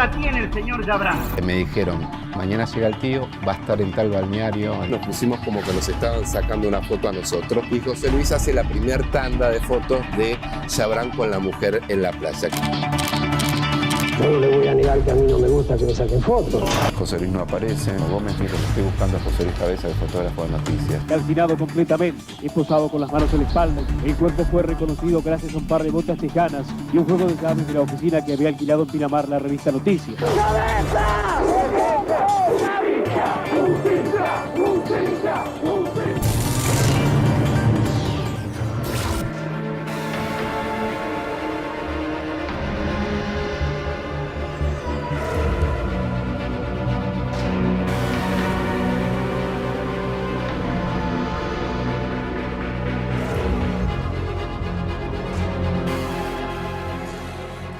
cara tiene el señor Chabrán? Me dijeron, mañana llega el tío, va a estar en tal balneario. Nos pusimos como que nos estaban sacando una foto a nosotros y José Luis hace la primer tanda de fotos de Chabrán con la mujer en la playa. Yo no le voy a negar que a mí no me gusta que me saquen fotos. José Luis no aparece. Gómez, mire, lo estoy buscando a José Luis Cabezas, el fotógrafo de noticias. Calcinado completamente, esposado con las manos en la espalda. El cuerpo fue reconocido gracias a un par de botas tejanas y un juego de llaves de la oficina que había alquilado en Pinamar la revista Noticias. ¡Cabeza!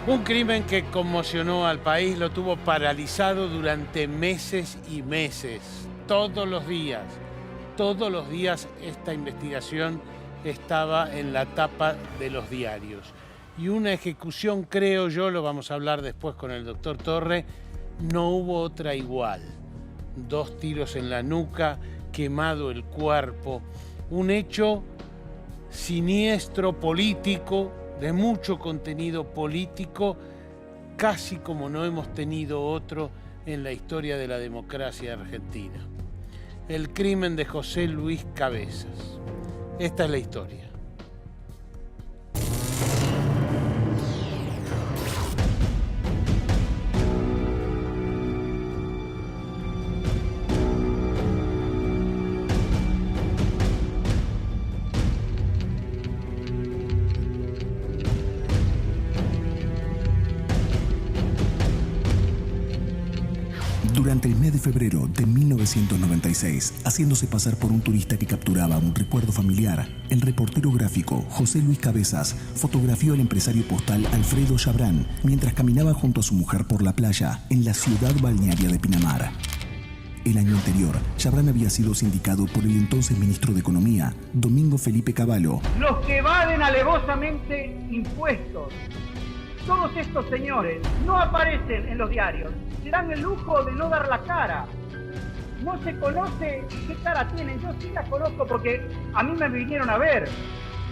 Un crimen que conmocionó al país, lo tuvo paralizado durante meses y meses. Todos los días esta investigación estaba en la tapa de los diarios. Y una ejecución, creo yo, lo vamos a hablar después con el doctor Torre, no hubo otra igual. 2 tiros en la nuca, quemado el cuerpo, un hecho siniestro político, de mucho contenido político, casi como no hemos tenido otro en la historia de la democracia argentina. El crimen de José Luis Cabezas. Esta es la historia. Durante el mes de febrero de 1996, haciéndose pasar por un turista que capturaba un recuerdo familiar, el reportero gráfico José Luis Cabezas fotografió al empresario postal Alfredo Chabrán mientras caminaba junto a su mujer por la playa en la ciudad balnearia de Pinamar. El año anterior, Chabrán había sido sindicado por el entonces ministro de Economía, Domingo Felipe Cavallo. Los que evaden alevosamente impuestos. Todos estos señores no aparecen en los diarios. Se dan el lujo de no dar la cara. No se conoce qué cara tienen. Yo sí la conozco porque a mí me vinieron a ver.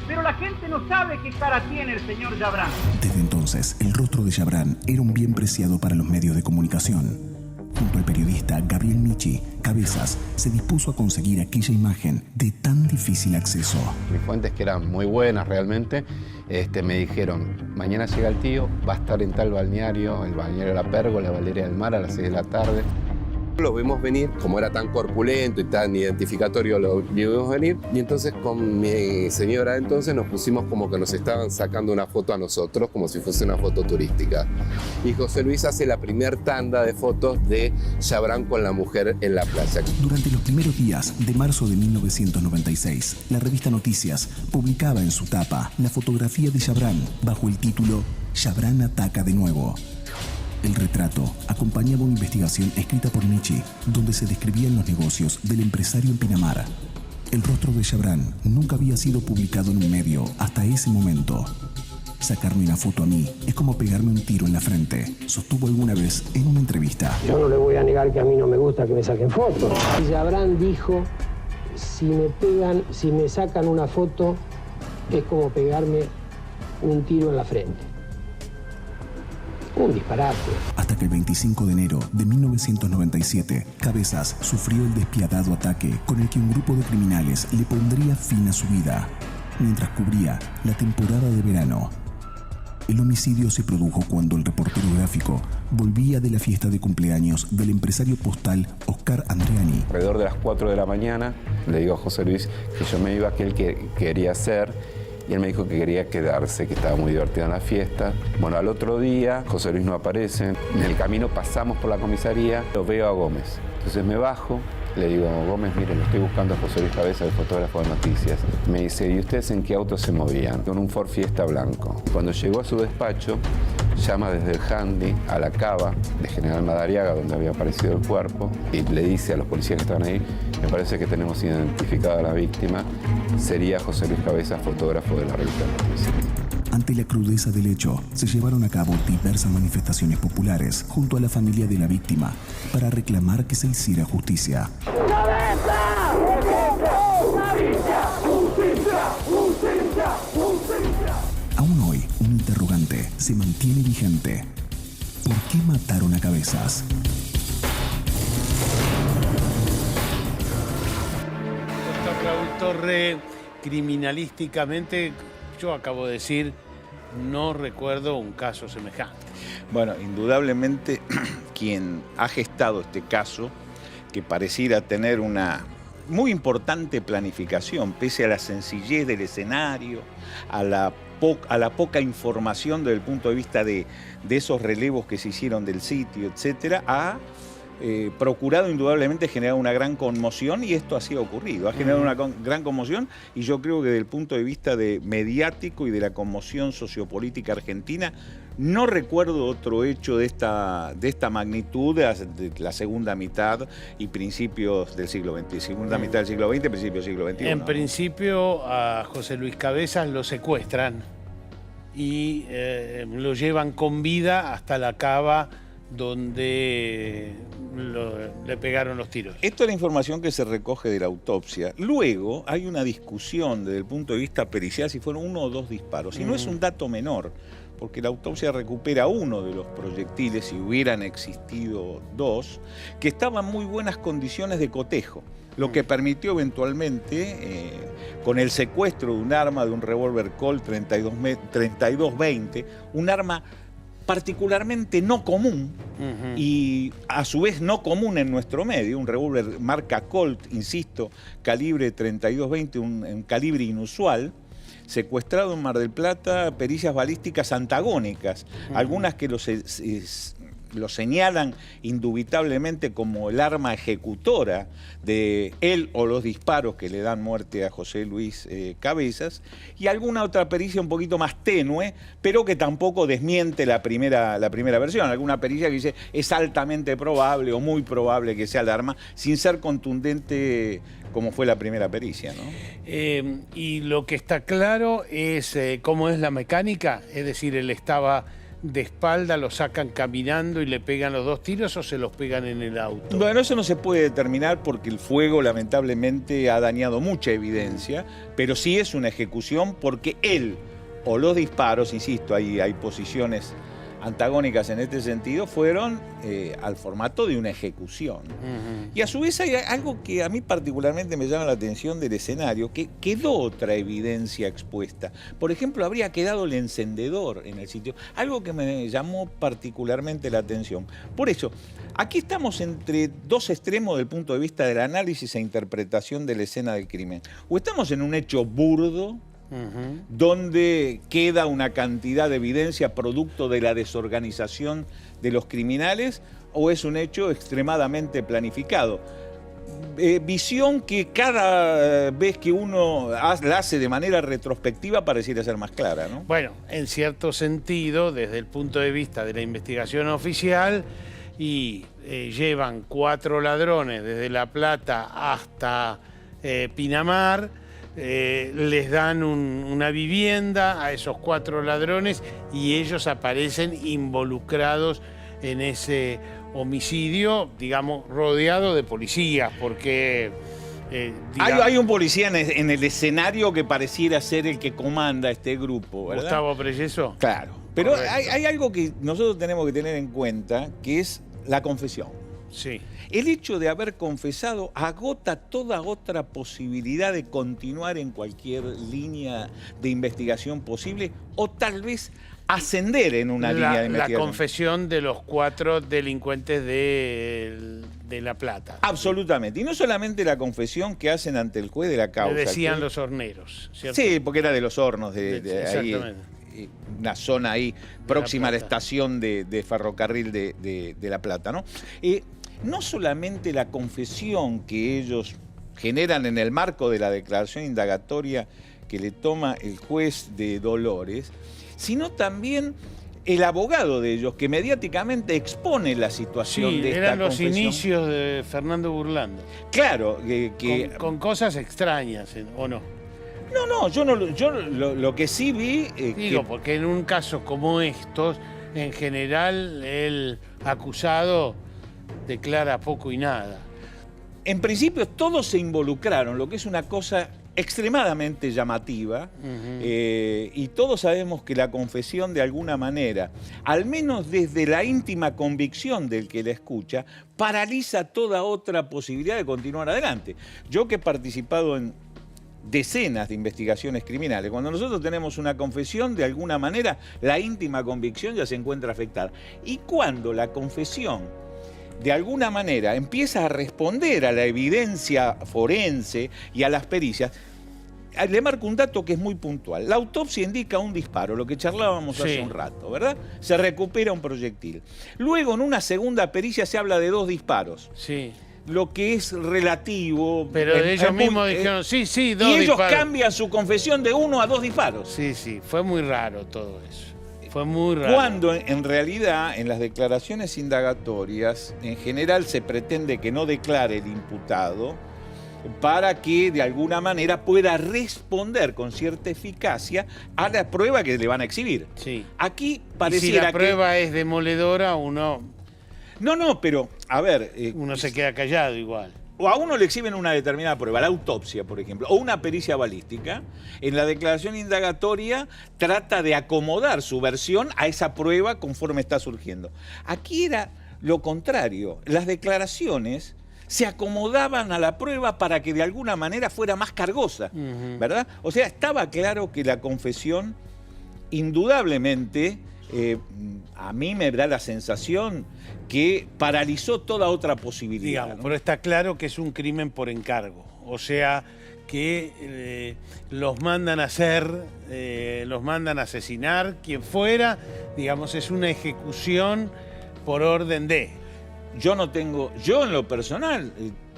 Pero la gente no sabe qué cara tiene el señor Chabrán. Desde entonces, el rostro de Chabrán era un bien preciado para los medios de comunicación. Junto al periodista Gabriel Michi, Cabezas se dispuso a conseguir aquella imagen de tan difícil acceso. Mis fuentes, que eran muy buenas realmente, me dijeron, mañana llega el tío, va a estar en tal balneario, el balneario La Pérgola, la Valeria del Mar, a las 6 de la tarde. Lo vimos venir, como era tan corpulento y tan identificatorio, lo vimos venir. Y entonces con mi señora entonces nos pusimos como que nos estaban sacando una foto a nosotros, como si fuese una foto turística. Y José Luis hace la primer tanda de fotos de Chabrán con la mujer en la playa. Durante los primeros días de marzo de 1996, la revista Noticias publicaba en su tapa la fotografía de Chabrán bajo el título «Chabrán ataca de nuevo». El retrato acompañaba una investigación escrita por Michi, donde se describían los negocios del empresario en Pinamar. El rostro de Chabrán nunca había sido publicado en un medio hasta ese momento. Sacarme una foto a mí es como pegarme un tiro en la frente, sostuvo alguna vez en una entrevista. Yo no le voy a negar que a mí no me gusta que me saquen fotos. Y Chabrán dijo, si me sacan una foto, es como pegarme un tiro en la frente. Un disparate. Hasta que el 25 de enero de 1997, Cabezas sufrió el despiadado ataque con el que un grupo de criminales le pondría fin a su vida, mientras cubría la temporada de verano. El homicidio se produjo cuando el reportero gráfico volvía de la fiesta de cumpleaños del empresario postal Oscar Andreani. Alrededor de las 4 de la mañana, le digo a José Luis que yo me iba a aquel que quería hacer. Y él me dijo que quería quedarse, que estaba muy divertida en la fiesta. Bueno, al otro día, José Luis no aparece. En el camino pasamos por la comisaría, lo veo a Gómez. Entonces me bajo, le digo, Gómez, mire, lo estoy buscando a José Luis Cabezas, el fotógrafo de noticias. Me dice, ¿y ustedes en qué auto se movían? Con un Ford Fiesta blanco. Cuando llegó a su despacho, llama desde el handy a la cava de General Madariaga, donde había aparecido el cuerpo, y le dice a los policías que estaban ahí, me parece que tenemos identificada a la víctima, sería José Luis Cabezas, fotógrafo de la revista Noticias. Ante la crudeza del hecho, se llevaron a cabo diversas manifestaciones populares junto a la familia de la víctima para reclamar que se hiciera justicia. Aún hoy, un interrogante se mantiene vigente. ¿Por qué mataron a Cabezas? Doctor Raúl Torre, criminalísticamente, yo acabo de decir, no recuerdo un caso semejante. Bueno, indudablemente quien ha gestado este caso, que pareciera tener una muy importante planificación, pese a la sencillez del escenario, a la poca información desde el punto de vista de esos relevos que se hicieron del sitio, etcétera, ha procurado indudablemente generar una gran conmoción, y esto así ha ocurrido. Ha generado una gran conmoción, y yo creo que desde el punto de vista mediático y de la conmoción sociopolítica argentina, no recuerdo otro hecho de esta magnitud de la segunda mitad y principios del siglo XX. Segunda mitad del siglo XX, principios del siglo XXI. En principio a José Luis Cabezas lo secuestran y lo llevan con vida hasta la cava donde le pegaron los tiros. Esto es la información que se recoge de la autopsia. Luego hay una discusión desde el punto de vista pericial si fueron 1 o 2 disparos. Y no es un dato menor, porque la autopsia recupera uno de los proyectiles, si hubieran existido 2, que estaban en muy buenas condiciones de cotejo, lo que permitió eventualmente, con el secuestro de un arma, de un revólver Colt 3220, un arma particularmente no común y a su vez no común en nuestro medio, un revólver marca Colt, insisto, calibre 3220, un calibre inusual, secuestrado en Mar del Plata, pericias balísticas antagónicas, algunas que lo señalan indubitablemente como el arma ejecutora de él o los disparos que le dan muerte a José Luis Cabezas, y alguna otra pericia un poquito más tenue, pero que tampoco desmiente la primera versión. Alguna pericia que dice es altamente probable o muy probable que sea el arma, sin ser contundente como fue la primera pericia, ¿no? Y lo que está claro es cómo es la mecánica, es decir, él estaba de espalda, lo sacan caminando y le pegan los 2 tiros, o se los pegan en el auto. Bueno, eso no se puede determinar porque el fuego lamentablemente ha dañado mucha evidencia, pero sí es una ejecución porque él o los disparos, insisto, hay posiciones antagónicas en este sentido, fueron al formato de una ejecución. Y a su vez hay algo que a mí particularmente me llama la atención del escenario, que quedó otra evidencia expuesta. Por ejemplo, habría quedado el encendedor en el sitio, algo que me llamó particularmente la atención. Por eso, aquí estamos entre 2 extremos del punto de vista del análisis e interpretación de la escena del crimen. O estamos en un hecho burdo, donde queda una cantidad de evidencia producto de la desorganización de los criminales, o es un hecho extremadamente planificado. Visión que cada vez que uno la hace de manera retrospectiva pareciera ser más clara, ¿no? Bueno, en cierto sentido, desde el punto de vista de la investigación oficial, y llevan 4 ladrones desde La Plata hasta Pinamar, les dan una vivienda a esos 4 ladrones y ellos aparecen involucrados en ese homicidio, digamos, rodeado de policías, porque... hay un policía en el escenario que pareciera ser el que comanda este grupo, ¿verdad? Gustavo Preyeso. Claro, pero hay algo que nosotros tenemos que tener en cuenta, que es la confesión. Sí. El hecho de haber confesado agota toda otra posibilidad de continuar en cualquier línea de investigación posible, o tal vez ascender en una línea de investigación. La confesión de los 4 delincuentes de La Plata. Absolutamente. Y no solamente la confesión que hacen ante el juez de la causa. Le decían los horneros, ¿cierto? Sí, porque era de Los Hornos, de exactamente. Ahí, una zona ahí próxima a la estación de ferrocarril de La Plata, ¿no? No solamente la confesión que ellos generan en el marco de la declaración indagatoria que le toma el juez de Dolores, sino también el abogado de ellos, que mediáticamente expone la situación de esta eran los confesión. Inicios de Fernando Burlando. Claro, con cosas extrañas, ¿o no? No, yo lo que sí vi... Digo, porque en un caso como estos, en general el acusado declara poco y nada. En principio todos se involucraron, lo que es una cosa extremadamente llamativa, y todos sabemos que la confesión de alguna manera, al menos desde la íntima convicción del que la escucha, paraliza toda otra posibilidad de continuar adelante. Yo que he participado en decenas de investigaciones criminales, cuando nosotros tenemos una confesión, de alguna manera la íntima convicción ya se encuentra afectada. Y cuando la confesión de alguna manera empieza a responder a la evidencia forense y a las pericias, le marco un dato que es muy puntual. La autopsia indica un disparo, lo que charlábamos hace un rato, ¿verdad? Se recupera un proyectil. Luego, en una segunda pericia se habla de 2 disparos. Sí. Lo que es relativo... Pero ellos mismos dijeron, sí, 2 disparos. Y ellos cambian su confesión de 1 a 2 disparos. Sí, fue muy raro todo eso. Fue muy raro. Cuando en realidad en las declaraciones indagatorias en general se pretende que no declare el imputado para que de alguna manera pueda responder con cierta eficacia a la prueba que le van a exhibir. Sí. Aquí pareciera si la prueba es demoledora, uno... No, pero a ver... uno se queda callado igual. O a uno le exhiben una determinada prueba, la autopsia, por ejemplo, o una pericia balística. En la declaración indagatoria trata de acomodar su versión a esa prueba conforme está surgiendo. Aquí era lo contrario. Las declaraciones se acomodaban a la prueba para que de alguna manera fuera más cargosa, ¿verdad? O sea, estaba claro que la confesión, indudablemente, a mí me da la sensación que paralizó toda otra posibilidad. Digamos, ¿no? Pero está claro que es un crimen por encargo. O sea, que los mandan a hacer, los mandan a asesinar, quien fuera, digamos, es una ejecución por orden de... Yo en lo personal,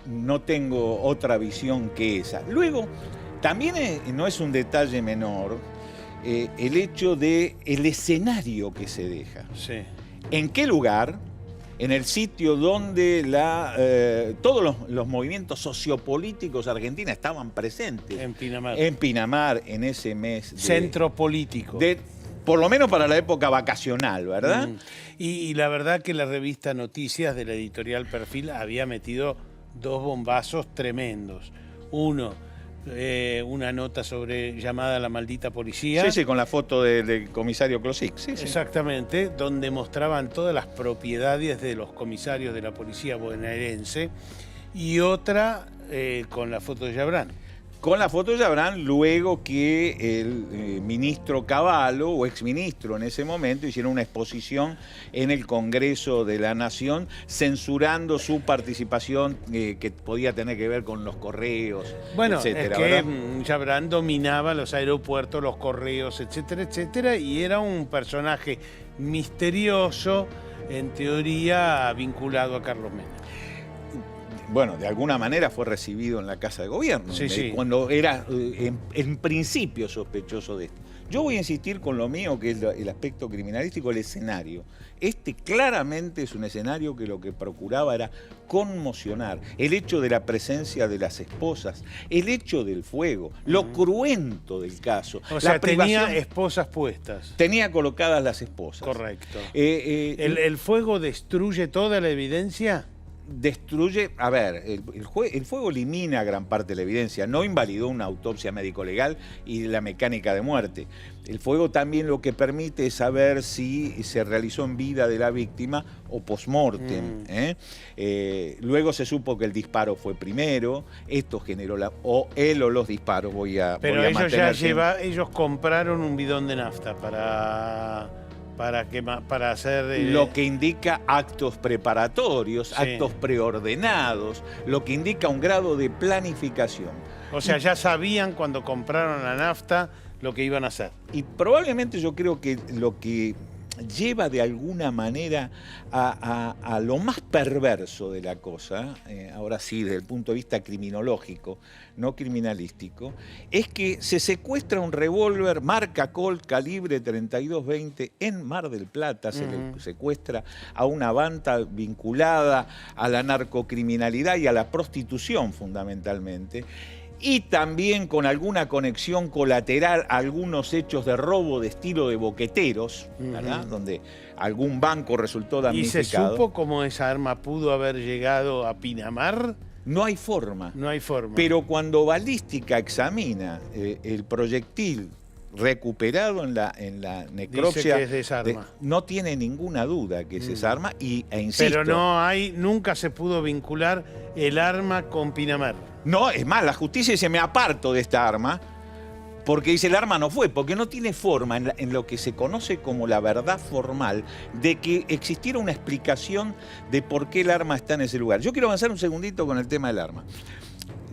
no tengo otra visión que esa. Luego, también no es un detalle menor el hecho del escenario que se deja. Sí. ¿En qué lugar? En el sitio donde todos los movimientos sociopolíticos argentinos estaban presentes. En Pinamar. En Pinamar, en ese mes. Centro político. Por lo menos para la época vacacional, ¿verdad? Y la verdad que la revista Noticias de la editorial Perfil había metido 2 bombazos tremendos. Uno, una nota sobre llamada a la maldita policía. Sí, con la foto del comisario Klosik. Sí. Exactamente, donde mostraban todas las propiedades de los comisarios de la policía bonaerense. Y otra con la foto de Yabrán. Con la foto de Yabrán, luego que el ministro Cavallo, o exministro en ese momento, hicieron una exposición en el Congreso de la Nación censurando su participación que podía tener que ver con los correos, bueno, etcétera. Es que Yabrán dominaba los aeropuertos, los correos, etcétera, etcétera, y era un personaje misterioso, en teoría vinculado a Carlos Menem. Bueno, de alguna manera fue recibido en la Casa de Gobierno, cuando era en principio sospechoso de esto. Yo voy a insistir con lo mío, que es el aspecto criminalístico, el escenario. Este claramente es un escenario que lo que procuraba era conmocionar. El hecho de la presencia de las esposas, el hecho del fuego, lo cruento del caso. O sea, tenía esposas puestas. Tenía colocadas las esposas. Correcto. ¿El fuego destruye toda la evidencia? Destruye, a ver, el fuego elimina gran parte de la evidencia, no invalidó una autopsia médico-legal y la mecánica de muerte. El fuego también lo que permite es saber si se realizó en vida de la víctima o post-mortem. Luego se supo que el disparo fue primero, esto generó él o los disparos, Pero ellos compraron un bidón de nafta para hacer... Lo que indica actos preparatorios, actos preordenados, lo que indica un grado de planificación. O sea, ya sabían cuando compraron la nafta lo que iban a hacer. Y probablemente yo creo que lo que lleva de alguna manera a lo más perverso de la cosa, ahora sí, desde el punto de vista criminológico, no criminalístico, es que se secuestra un revólver marca Colt calibre 32-20 en Mar del Plata, se le secuestra a una banda vinculada a la narcocriminalidad y a la prostitución fundamentalmente. y también con alguna conexión colateral a algunos hechos de robo de estilo de boqueteros, ¿verdad? Donde algún banco resultó damnificado. ¿Y se supo cómo esa arma pudo haber llegado a Pinamar? No hay forma. No hay forma. Pero cuando balística examina el proyectil recuperado en la necropsia, dice que es de esa arma. No tiene ninguna duda que es esa arma e insisto. Pero nunca se pudo vincular el arma con Pinamar. No, es más, la justicia dice, me aparto de esta arma, porque dice, el arma no fue, porque no tiene forma en lo que se conoce como la verdad formal de que existiera una explicación de por qué el arma está en ese lugar. Yo quiero avanzar un segundito con el tema del arma.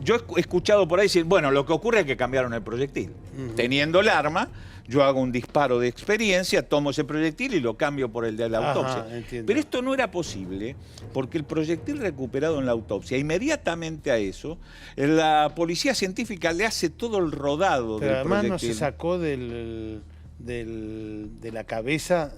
Yo he escuchado por ahí decir, bueno, lo que ocurre es que cambiaron el proyectil. Teniendo el arma, yo hago un disparo de experiencia, tomo ese proyectil y lo cambio por el de la autopsia. Pero esto no era posible porque el proyectil recuperado en la autopsia, inmediatamente a eso, la policía científica le hace todo el rodado del además proyectil. No se sacó de la cabeza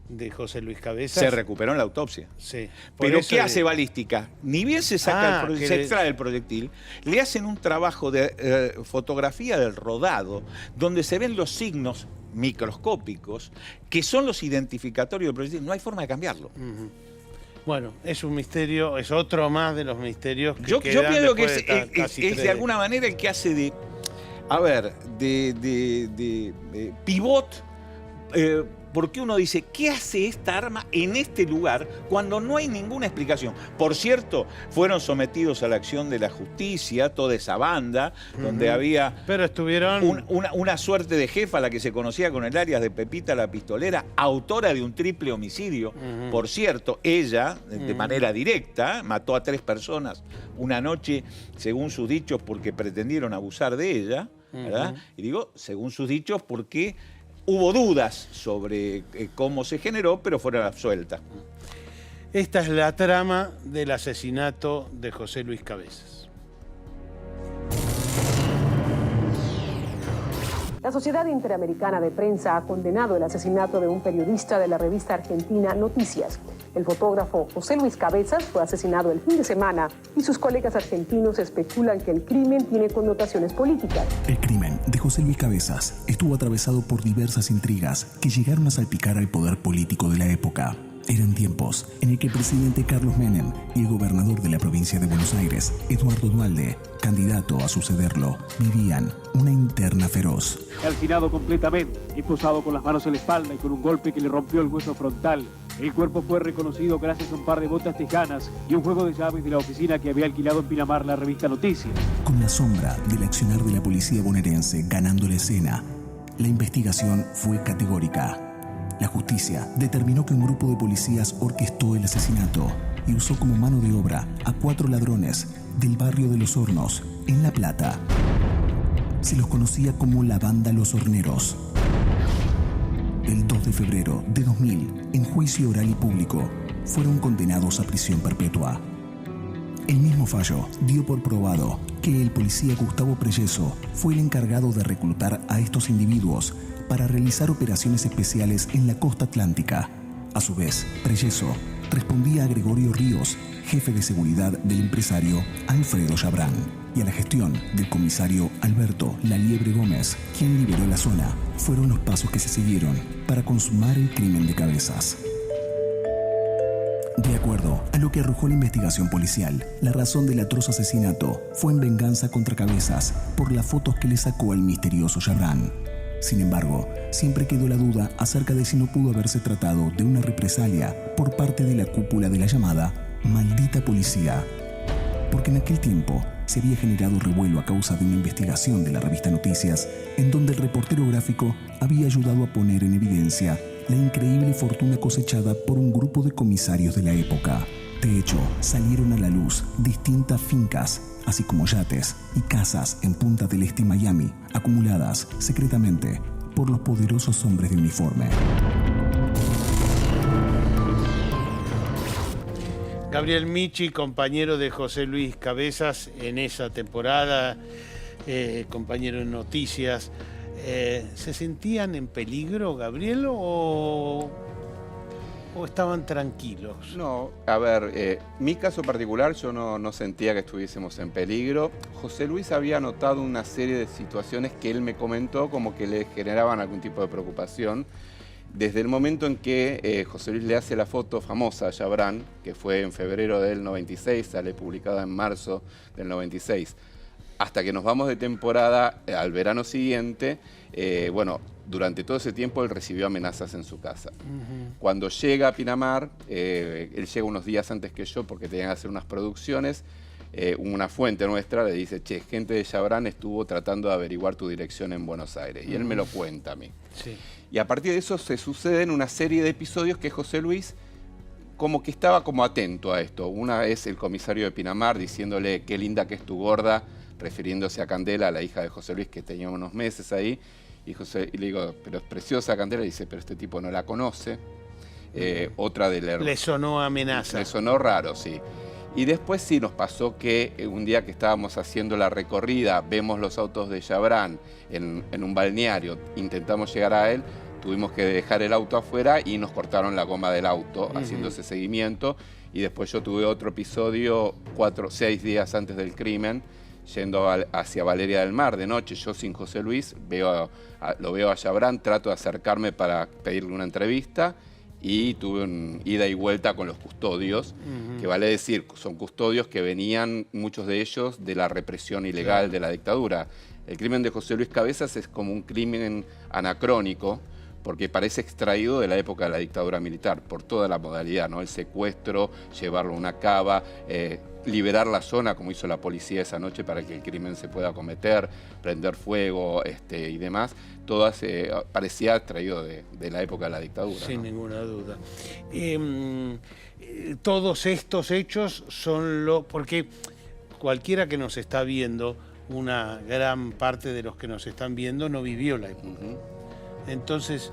de José Luis Cabezas. Se recuperó en la autopsia. Sí. Pero ¿qué hace balística? Ni bien se saca se extrae el proyectil, le hacen un trabajo de fotografía del rodado, donde se ven los signos microscópicos, que son los identificatorios del proyectil. No hay forma de cambiarlo. Bueno, es un misterio, es otro más de los misterios que yo quedan pienso que es de alguna manera el que hace de pivot, porque uno dice, ¿qué hace esta arma en este lugar cuando no hay ninguna explicación? Por cierto, fueron sometidos a la acción de la justicia, toda esa banda, donde había una suerte de jefa, la que se conocía con el alias de Pepita la Pistolera, autora de un triple homicidio. Por cierto, ella, de manera directa, mató a 3 personas una noche, según sus dichos, porque pretendieron abusar de ella, ¿verdad? Y digo, según sus dichos, porque hubo dudas sobre cómo se generó, pero fueron absueltas. Esta es la trama del asesinato de José Luis Cabezas. La Sociedad Interamericana de Prensa ha condenado el asesinato de un periodista de la revista argentina Noticias. El fotógrafo José Luis Cabezas fue asesinado el fin de semana y sus colegas argentinos especulan que el crimen tiene connotaciones políticas. El crimen de José Luis Cabezas estuvo atravesado por diversas intrigas que llegaron a salpicar al poder político de la época. Eran tiempos en el que el presidente Carlos Menem y el gobernador de la provincia de Buenos Aires, Eduardo Duhalde, candidato a sucederlo, vivían una interna feroz. Calcinado completamente, esposado con las manos en la espalda y con un golpe que le rompió el hueso frontal. El cuerpo fue reconocido gracias a un par de botas tejanas y un juego de llaves de la oficina que había alquilado en Pinamar la revista Noticias. Con la sombra del accionar de la policía bonaerense ganando la escena, la investigación fue categórica. La justicia determinó que un grupo de policías orquestó el asesinato y usó como mano de obra a 4 ladrones del barrio de Los Hornos, en La Plata. Se los conocía como la banda Los Horneros. El 2 de febrero de 2000, en juicio oral y público, fueron condenados a prisión perpetua. El mismo fallo dio por probado que el policía Gustavo Preyeso fue el encargado de reclutar a estos individuos para realizar operaciones especiales en la costa atlántica. A su vez, Preyeso respondía a Gregorio Ríos, jefe de seguridad del empresario Alfredo Chabrán, y a la gestión del comisario Alberto La Liebre Gómez, quien liberó la zona. Fueron los pasos que se siguieron para consumar el crimen de Cabezas. De acuerdo a lo que arrojó la investigación policial, la razón del atroz asesinato fue en venganza contra Cabezas por las fotos que le sacó al misterioso Chabrán. Sin embargo, siempre quedó la duda acerca de si no pudo haberse tratado de una represalia por parte de la cúpula de la llamada maldita policía. Porque en aquel tiempo se había generado revuelo a causa de una investigación de la revista Noticias, en donde el reportero gráfico había ayudado a poner en evidencia la increíble fortuna cosechada por un grupo de comisarios de la época. De hecho, salieron a la luz distintas fincas, así como yates y casas en Punta del Este y Miami, acumuladas secretamente por los poderosos hombres de uniforme. Gabriel Michi, compañero de José Luis Cabezas en esa temporada, compañero en Noticias. ¿Se sentían en peligro, Gabriel, o ¿O estaban tranquilos? No, a ver, mi caso particular yo no sentía que estuviésemos en peligro. José Luis había notado una serie de situaciones que él me comentó como que le generaban algún tipo de preocupación. Desde el momento en que José Luis le hace la foto famosa a Chabrán, que fue en febrero del 96, sale publicada en marzo del 96, hasta que nos vamos de temporada al verano siguiente, bueno, durante todo ese tiempo él recibió amenazas en su casa. Cuando llega a Pinamar, él llega unos días antes que yo porque tenían que hacer unas producciones, una fuente nuestra le dice, che, gente de Chabrán estuvo tratando de averiguar tu dirección en Buenos Aires. Y él me lo cuenta a mí. Sí. Y a partir de eso se suceden una serie de episodios que José Luis como que estaba como atento a esto. Una es el comisario de Pinamar diciéndole, qué linda que es tu gorda, refiriéndose a Candela, la hija de José Luis, que tenía unos meses ahí. Y le digo, pero es preciosa Candela. Y dice, pero este tipo no la conoce. Otra de la... Le sonó amenaza. Le sonó raro, sí. Y después sí nos pasó que un día que estábamos haciendo la recorrida, vemos los autos de Chabrán en un balneario, intentamos llegar a él, tuvimos que dejar el auto afuera y nos cortaron la goma del auto haciendo ese seguimiento. Y después yo tuve otro episodio 6 días antes del crimen, yendo hacia Valeria del Mar de noche, yo sin José Luis, lo veo a Chabrán, trato de acercarme para pedirle una entrevista y tuve un ida y vuelta con los custodios, que vale decir, son custodios que venían, muchos de ellos, de la represión ilegal de la dictadura. El crimen de José Luis Cabezas es como un crimen anacrónico, porque parece extraído de la época de la dictadura militar, por toda la modalidad, ¿no? El secuestro, llevarlo a una cava, liberar la zona, como hizo la policía esa noche, para que el crimen se pueda cometer, prender fuego y demás. Todo parecía extraído de la época de la dictadura. Sin ¿no? ninguna duda. Todos estos hechos son porque cualquiera que nos está viendo, una gran parte de los que nos están viendo no vivió la época. Entonces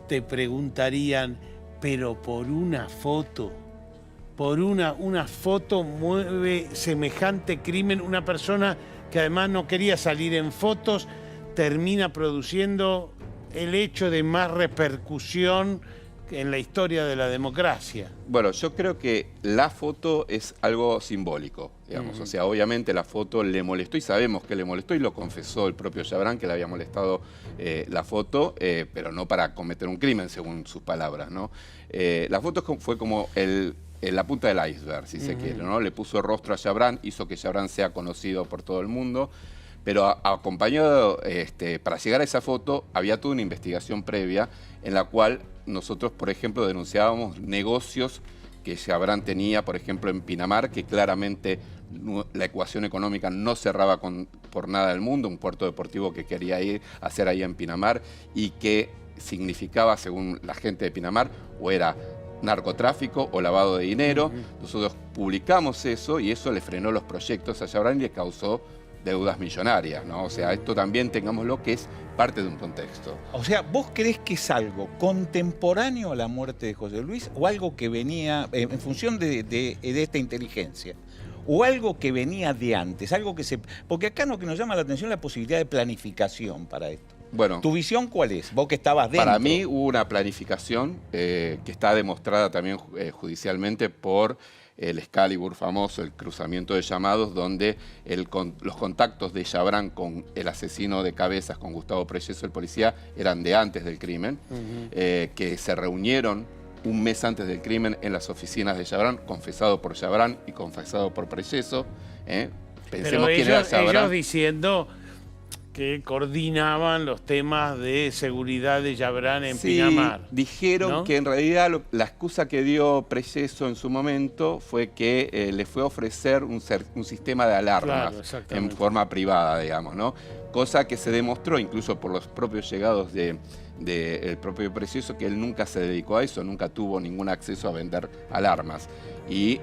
te preguntarían, pero por una foto, una foto mueve semejante crimen, una persona que además no quería salir en fotos, termina produciendo el hecho de más repercusión en la historia de la democracia. Bueno, yo creo que la foto es algo simbólico, digamos. O sea, obviamente la foto le molestó y sabemos que le molestó y lo confesó el propio Chabrán, que le había molestado la foto, pero no para cometer un crimen, según sus palabras, ¿no? La foto fue como la punta del iceberg, si se quiere, ¿no? Le puso rostro a Chabrán, hizo que Chabrán sea conocido por todo el mundo, pero acompañado, para llegar a esa foto, había toda una investigación previa en la cual nosotros, por ejemplo, denunciábamos negocios que Chabrán tenía, por ejemplo, en Pinamar, que claramente la ecuación económica no cerraba por nada del mundo, un puerto deportivo que quería ir a hacer ahí en Pinamar y que significaba, según la gente de Pinamar, o era narcotráfico o lavado de dinero. Nosotros publicamos eso y eso le frenó los proyectos a Chabrán y le causó deudas millonarias, ¿no? O sea, esto también tengámoslo que es parte de un contexto. O sea, ¿vos creés que es algo contemporáneo a la muerte de José Luis o algo que venía en función de esta inteligencia? ¿O algo que venía de antes? Algo que porque acá lo que nos llama la atención es la posibilidad de planificación para esto. Bueno, ¿tu visión cuál es? Vos que estabas dentro. Para mí hubo una planificación que está demostrada también judicialmente por el Excalibur famoso, el cruzamiento de llamados, donde los contactos de Chabrán con el asesino de Cabezas, con Gustavo Preyeso, el policía, eran de antes del crimen, que se reunieron un mes antes del crimen en las oficinas de Chabrán, confesado por Chabrán y confesado por Preyeso. Pensemos quién era Chabrán. Ellos diciendo que coordinaban los temas de seguridad de Chabrán en Pinamar. Dijeron, ¿no?, que en realidad la excusa que dio Preyeso en su momento fue que le fue a ofrecer un sistema de alarmas, claro, en forma privada, digamos, ¿no? Cosa que se demostró incluso por los propios llegados del propio Preyeso, que él nunca se dedicó a eso, nunca tuvo ningún acceso a vender alarmas. Y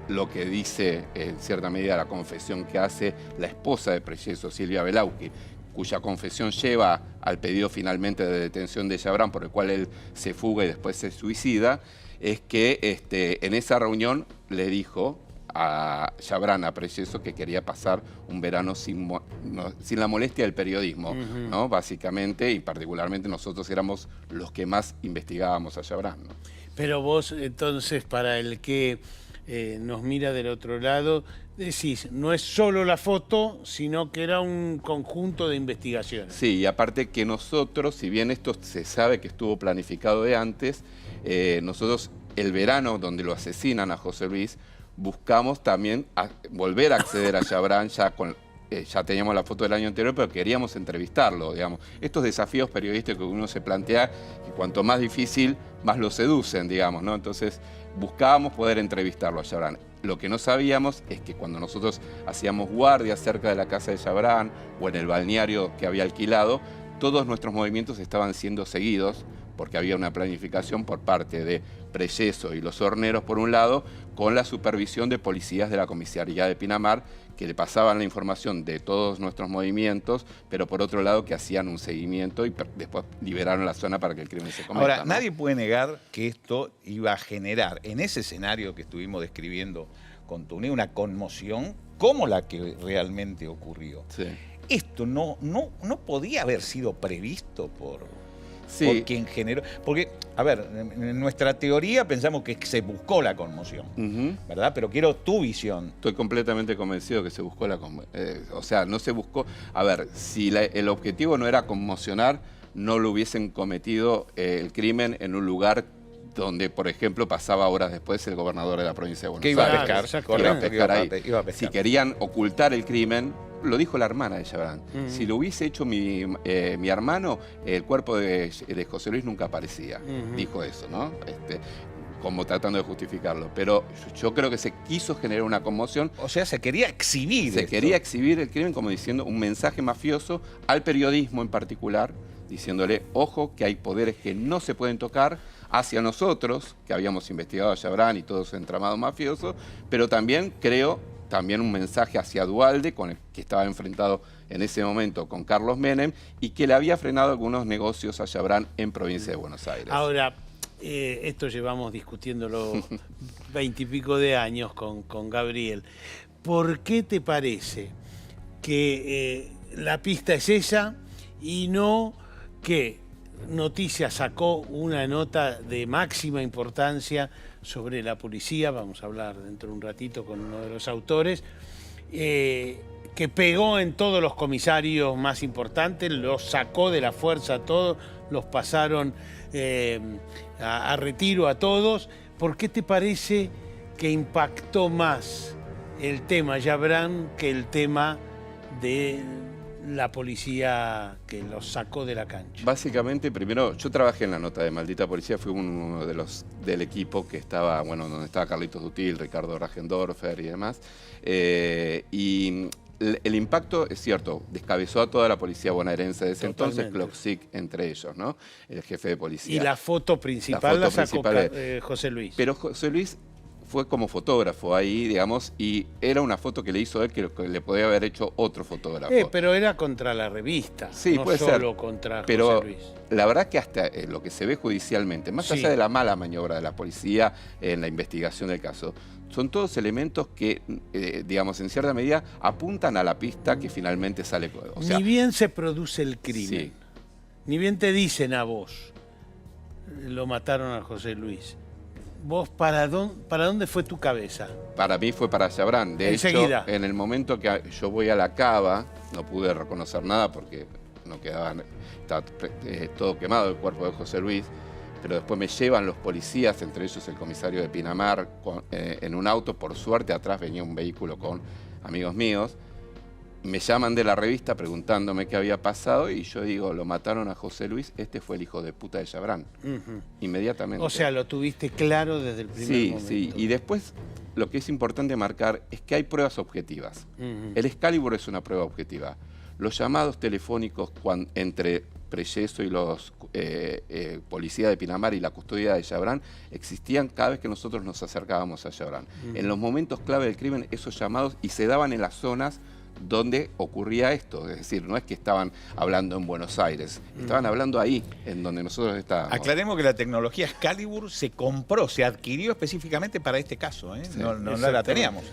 lo que dice, en cierta medida, la confesión que hace la esposa de Preyeso, Silvia Belauqui, cuya confesión lleva al pedido finalmente de detención de Chabrán, por el cual él se fuga y después se suicida, es que en esa reunión le dijo a Chabrán, a Preyeso, que quería pasar un verano sin la molestia del periodismo, ¿no? Básicamente, y particularmente nosotros éramos los que más investigábamos a Chabrán, ¿no? Pero vos, entonces, para el que nos mira del otro lado, decís, no es solo la foto, sino que era un conjunto de investigaciones. Sí, y aparte que nosotros, si bien esto se sabe que estuvo planificado de antes, nosotros el verano donde lo asesinan a José Luis, buscamos también volver a acceder a Chabrán ya teníamos la foto del año anterior, pero queríamos entrevistarlo, digamos. Estos desafíos periodísticos que uno se plantea, que cuanto más difícil, más lo seducen, digamos, ¿no? Entonces, buscábamos poder entrevistarlo a Chabrán. Lo que no sabíamos es que cuando nosotros hacíamos guardia cerca de la casa de Chabrán o en el balneario que había alquilado, todos nuestros movimientos estaban siendo seguidos porque había una planificación por parte de Preyeso y los horneros, por un lado, con la supervisión de policías de la comisaría de Pinamar, que le pasaban la información de todos nuestros movimientos, pero por otro lado que hacían un seguimiento y después liberaron la zona para que el crimen se cometa. Ahora, ¿no? nadie puede negar que esto iba a generar, en ese escenario que estuvimos describiendo con Tuné, una conmoción como la que realmente ocurrió. Sí. Esto no podía haber sido previsto por quien generó. Porque, a ver, en nuestra teoría pensamos que se buscó la conmoción, ¿verdad? Pero quiero tu visión. Estoy completamente convencido que se buscó la conmoción. O sea, no se buscó... A ver, si el objetivo no era conmocionar, no lo hubiesen cometido el crimen en un lugar donde, por ejemplo, pasaba horas después el gobernador de la provincia de Buenos Aires. Que iba a pescar, iba a pescar ahí. Iba a pescar. Si querían ocultar el crimen, lo dijo la hermana de Chabrán. Si lo hubiese hecho mi hermano, el cuerpo de José Luis nunca aparecía. Dijo eso, ¿no? Como tratando de justificarlo. Pero yo creo que se quiso generar una conmoción. O sea, se quería exhibir. Se quería exhibir el crimen como diciendo un mensaje mafioso al periodismo en particular, diciéndole, ojo, que hay poderes que no se pueden tocar hacia nosotros, que habíamos investigado a Chabrán y todo su entramado mafioso, pero también creo un mensaje hacia Duhalde, con el que estaba enfrentado en ese momento con Carlos Menem, y que le había frenado algunos negocios a Chabrán en provincia de Buenos Aires. Ahora, esto llevamos discutiéndolo 20 y pico de años con Gabriel. ¿Por qué te parece que la pista es esa y no que Noticias sacó una nota de máxima importancia sobre la policía? Vamos a hablar dentro de un ratito con uno de los autores, que pegó en todos los comisarios más importantes, los sacó de la fuerza a todos, los pasaron a retiro a todos. ¿Por qué te parece que impactó más el tema Chabrán que el tema de la policía que los sacó de la cancha? Básicamente, primero, yo trabajé en la nota de Maldita Policía, fui uno de los del equipo que estaba, bueno, donde estaba Carlitos Dutil, Ricardo Rajendorfer y demás. Y el impacto, es cierto, descabezó a toda la policía bonaerense de ese entonces, Cloxic entre ellos, ¿no? El jefe de policía. Y la foto principal la sacó José Luis. Pero José Luis fue como fotógrafo ahí, digamos, y era una foto que le hizo él que le podía haber hecho otro fotógrafo. Pero era contra la revista, sí, no puede solo ser, contra pero José Luis. La verdad que hasta lo que se ve judicialmente, más allá de la mala maniobra de la policía en la investigación del caso, son todos elementos que, digamos, en cierta medida apuntan a la pista que finalmente sale. O sea, ni bien se produce el crimen, ni bien te dicen a vos, lo mataron a José Luis. ¿Vos para dónde fue tu cabeza? Para mí fue para Chabrán. De hecho, en el momento que yo voy a la cava, no pude reconocer nada porque no quedaba, estaba todo quemado el cuerpo de José Luis, pero después me llevan los policías, entre ellos el comisario de Pinamar, en un auto. Por suerte atrás venía un vehículo con amigos míos. Me llaman de la revista preguntándome qué había pasado y yo digo, lo mataron a José Luis, este fue el hijo de puta de Chabrán. Inmediatamente. O sea, lo tuviste claro desde el primer momento. Sí, y después lo que es importante marcar es que hay pruebas objetivas. El Excalibur es una prueba objetiva. Los llamados telefónicos entre Preyeso y los policías de Pinamar y la custodia de Chabrán existían cada vez que nosotros nos acercábamos a Chabrán. En los momentos clave del crimen, esos llamados, y se daban en las zonas donde ocurría esto. Es decir, no es que estaban hablando en Buenos Aires, estaban hablando ahí, en donde nosotros estábamos. Aclaremos que la tecnología Excalibur se compró, se adquirió específicamente para este caso, ¿eh? Sí, no la teníamos.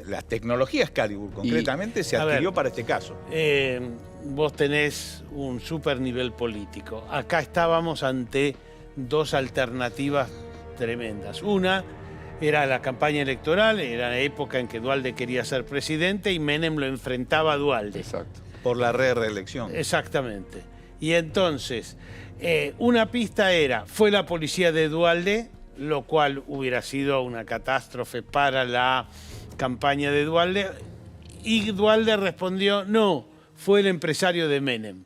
La tecnología Excalibur concretamente se adquirió para este caso. Vos tenés un super nivel político. Acá estábamos ante dos alternativas tremendas. Una era la campaña electoral, era la época en que Duhalde quería ser presidente y Menem lo enfrentaba a Duhalde. Exacto. Por la reelección. Exactamente. Y entonces, una pista era, fue la policía de Duhalde, lo cual hubiera sido una catástrofe para la campaña de Duhalde, y Duhalde respondió, no, fue el empresario de Menem.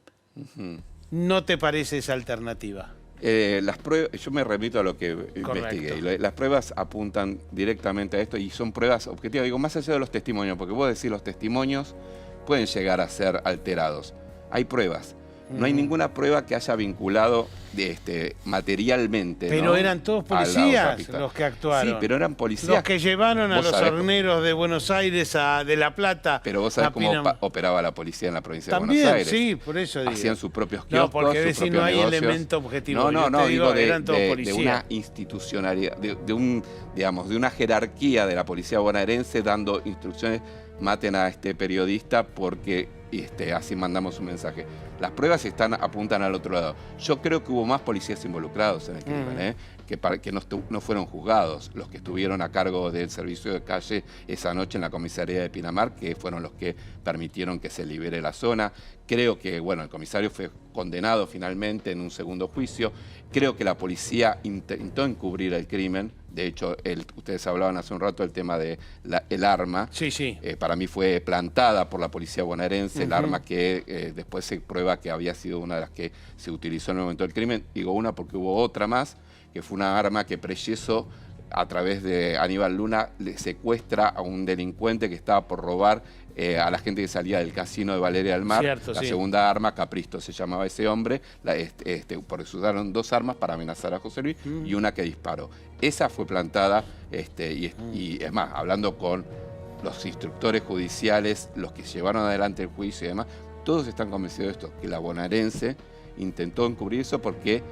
¿No te parece esa alternativa? Las pruebas, yo me remito a lo que investigué. Las pruebas apuntan directamente a esto y son pruebas objetivas. Digo, más allá de los testimonios, porque vos decís los testimonios pueden llegar a ser alterados. Hay pruebas. No hay ninguna prueba que haya vinculado materialmente. Pero ¿no? Eran todos policías los que actuaron. Sí, pero eran policías. Los que llevaron a los horneros de Buenos Aires de La Plata. Pero vos sabés cómo operaba la policía en la provincia de Buenos Aires. Sí, por eso digo. Hacían sus propios kioscos, no, porque sus propios no hay negocios. Elemento objetivo. No, digo eran todos policías. De una institucionalidad, de una jerarquía de la policía bonaerense dando instrucciones, maten a este periodista porque así mandamos un mensaje. Las pruebas apuntan al otro lado. Yo creo que hubo más policías involucrados en el crimen, que no fueron juzgados, los que estuvieron a cargo del servicio de calle esa noche en la comisaría de Pinamar, que fueron los que permitieron que se libere la zona. Creo que, el comisario fue condenado finalmente en un segundo juicio. Creo que la policía intentó encubrir el crimen. De hecho, ustedes hablaban hace un rato del tema de el arma. Sí, sí. Para mí fue plantada por la policía bonaerense, el arma que después se prueba que había sido una de las que se utilizó en el momento del crimen. Digo una porque hubo otra más, que fue una arma que Preyeso, a través de Aníbal Luna, le secuestra a un delincuente que estaba por robar a la gente que salía del casino de Valeria del Mar. Cierto, la segunda arma, Capristo se llamaba ese hombre, porque se usaron dos armas para amenazar a José Luis y una que disparó. Esa fue plantada y es más, hablando con los instructores judiciales, los que llevaron adelante el juicio y demás, todos están convencidos de esto, que la bonaerense intentó encubrir eso porque